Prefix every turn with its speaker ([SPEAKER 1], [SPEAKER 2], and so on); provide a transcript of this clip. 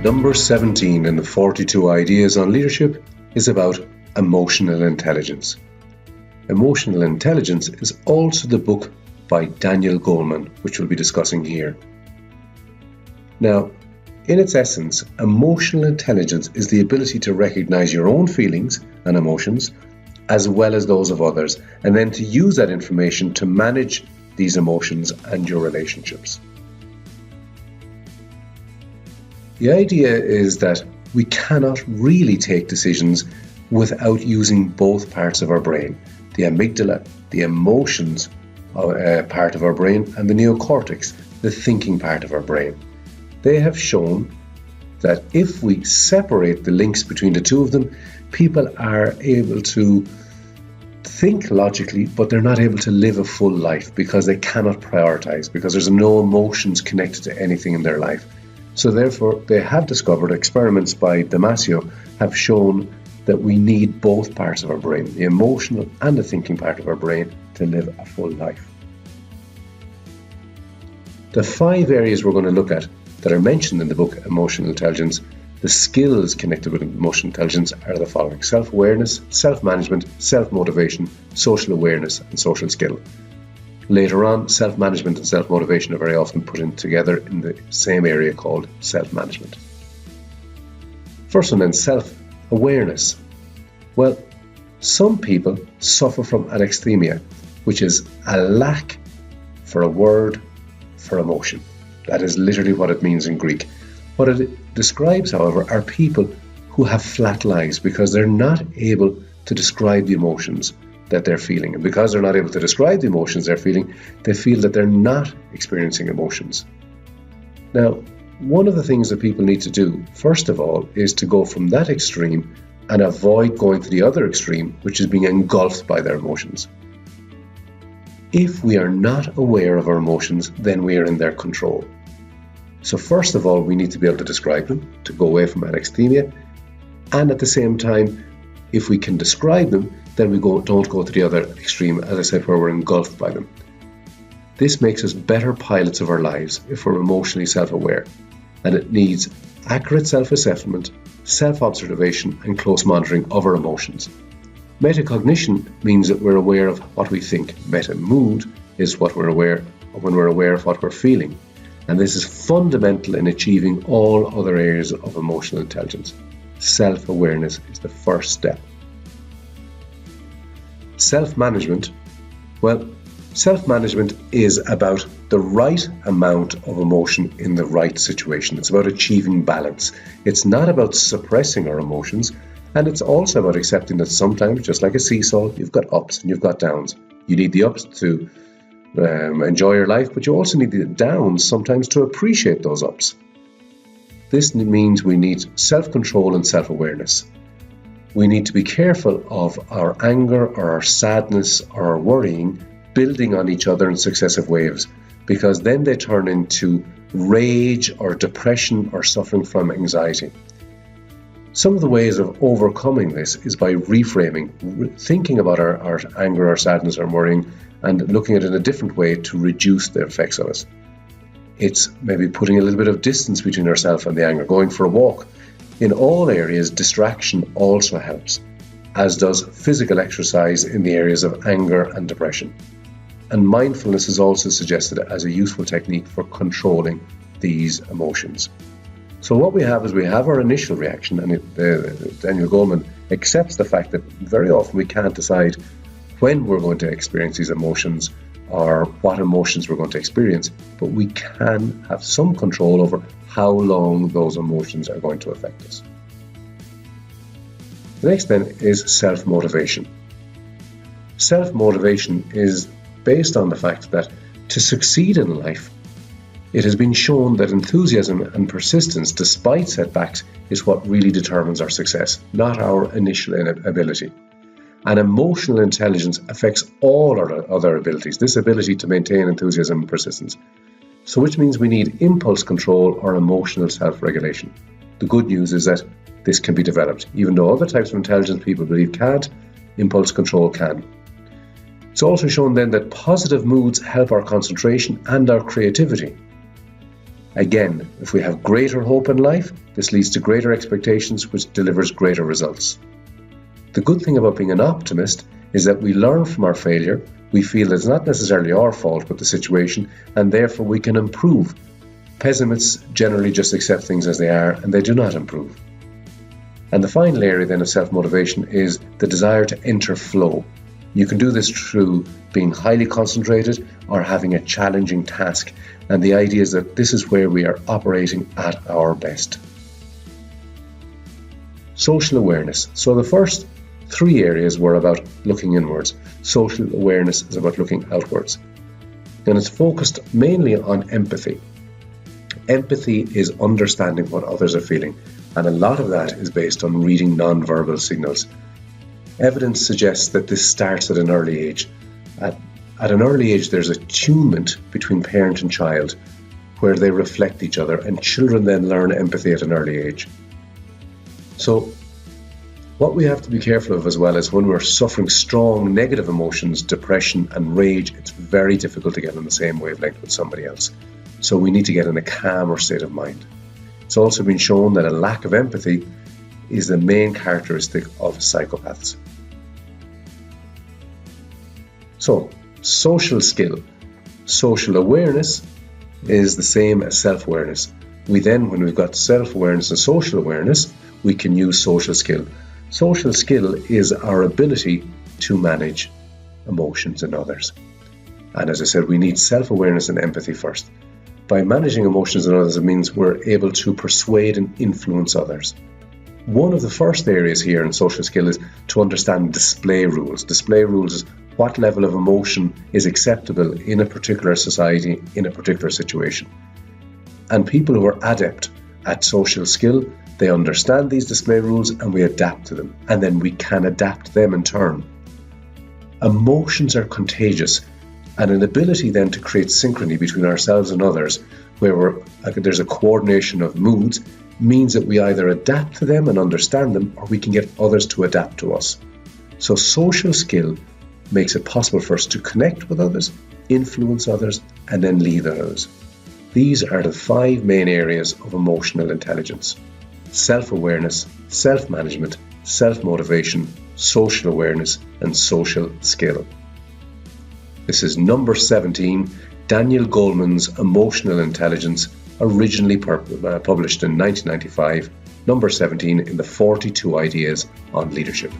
[SPEAKER 1] Number 17 in the 42 Ideas on Leadership is about emotional intelligence. Emotional Intelligence is also the book by Daniel Goleman, which we'll be discussing here. Now, in its essence, emotional intelligence is the ability to recognize your own feelings and emotions as well as those of others, and then to use that information to manage these emotions and your relationships. The idea is that we cannot really take decisions without using both parts of our brain, the amygdala, the emotions part of our brain, and the neocortex, the thinking part of our brain. They have shown that if we separate the links between the two of them, people are able to think logically, but they're not able to live a full life because they cannot prioritize, because there's no emotions connected to anything in their life. So therefore, they have discovered, experiments by Damasio have shown that we need both parts of our brain, the emotional and the thinking part of our brain, to live a full life. The 5 areas we're going to look at that are mentioned in the book Emotional Intelligence, the skills connected with emotional intelligence, are the following: self-awareness, self-management, self-motivation, social awareness, and social skill. Later on, self-management and self-motivation are very often put in together in the same area called self-management. First one then, self-awareness. Well, some people suffer from alexithymia, which is a lack for a word for emotion. That is literally what it means in Greek. What it describes, however, are people who have flat lives because they're not able to describe the emotions that they're feeling. And because they're not able to describe the emotions they're feeling, they feel that they're not experiencing emotions. Now, one of the things that people need to do, first of all, is to go from that extreme and avoid going to the other extreme, which is being engulfed by their emotions. If we are not aware of our emotions, then we are in their control. So first of all, we need to be able to describe them, to go away from alexithymia, and at the same time, if we can describe them, then we don't go to the other extreme, as I said, where we're engulfed by them. This makes us better pilots of our lives if we're emotionally self-aware, and it needs accurate self-assessment, self-observation, and close monitoring of our emotions. Metacognition means that we're aware of what we think. Meta-mood is what we're aware of when we're aware of what we're feeling. And this is fundamental in achieving all other areas of emotional intelligence. Self-awareness is the first step. Self-management. Well, self-management is about the right amount of emotion in the right situation. It's about achieving balance. It's not about suppressing our emotions, and it's also about accepting that sometimes, just like a seesaw, you've got ups and you've got downs. You need the ups to enjoy your life, but you also need the downs sometimes to appreciate those ups. This means we need self-control and self-awareness. We need to be careful of our anger or our sadness or our worrying building on each other in successive waves, because then they turn into rage or depression or suffering from anxiety. Some of the ways of overcoming this is by reframing, thinking about our anger, our sadness, our worrying, and looking at it in a different way to reduce the effects of it. It's maybe putting a little bit of distance between ourselves and the anger, going for a walk. In all areas, distraction also helps, as does physical exercise in the areas of anger and depression. And mindfulness is also suggested as a useful technique for controlling these emotions. So what we have is we have our initial reaction, and Daniel Goleman accepts the fact that very often we can't decide when we're going to experience these emotions or what emotions we're going to experience, but we can have some control over how long those emotions are going to affect us. The next then is self-motivation. Self-motivation is based on the fact that to succeed in life, it has been shown that enthusiasm and persistence despite setbacks is what really determines our success, not our initial ability. And emotional intelligence affects all our other abilities, this ability to maintain enthusiasm and persistence. So which means we need impulse control or emotional self-regulation. The good news is that this can be developed. Even though other types of intelligence people believe can't, impulse control can. It's also shown then that positive moods help our concentration and our creativity. Again, if we have greater hope in life, this leads to greater expectations, which delivers greater results. The good thing about being an optimist is that we learn from our failure, we feel it's not necessarily our fault but the situation, and therefore we can improve. Pessimists generally just accept things as they are and they do not improve. And the final area then of self-motivation is the desire to enter flow. You can do this through being highly concentrated or having a challenging task, and the idea is that this is where we are operating at our best. Social awareness. So the first 3 areas were about looking inwards. Social awareness is about looking outwards. And it's focused mainly on empathy. Empathy is understanding what others are feeling, and a lot of that is based on reading non-verbal signals. Evidence suggests that this starts at an early age. At an early age, there's attunement between parent and child, where they reflect each other, and children then learn empathy at an early age. So, what we have to be careful of as well is when we're suffering strong negative emotions, depression and rage, it's very difficult to get on the same wavelength with somebody else. So we need to get in a calmer state of mind. It's also been shown that a lack of empathy is the main characteristic of psychopaths. So, social skill. Social awareness is the same as self-awareness. We then, when we've got self-awareness and social awareness, we can use social skill. Social skill is our ability to manage emotions in others. And as I said, we need self-awareness and empathy first. By managing emotions in others, it means we're able to persuade and influence others. One of the first areas here in social skill is to understand display rules. Display rules is what level of emotion is acceptable in a particular society, in a particular situation. And people who are adept at social skill, they understand these display rules and we adapt to them. And then we can adapt them in turn. Emotions are contagious, and an ability then to create synchrony between ourselves and others, where there's a coordination of moods, means that we either adapt to them and understand them, or we can get others to adapt to us. So social skill makes it possible for us to connect with others, influence others, and then lead others. These are the 5 main areas of emotional intelligence: self-awareness, self-management, self-motivation, social awareness, and social skill. This is number 17, Daniel Goleman's Emotional Intelligence, originally published in 1995, number 17 in the 42 Ideas on Leadership.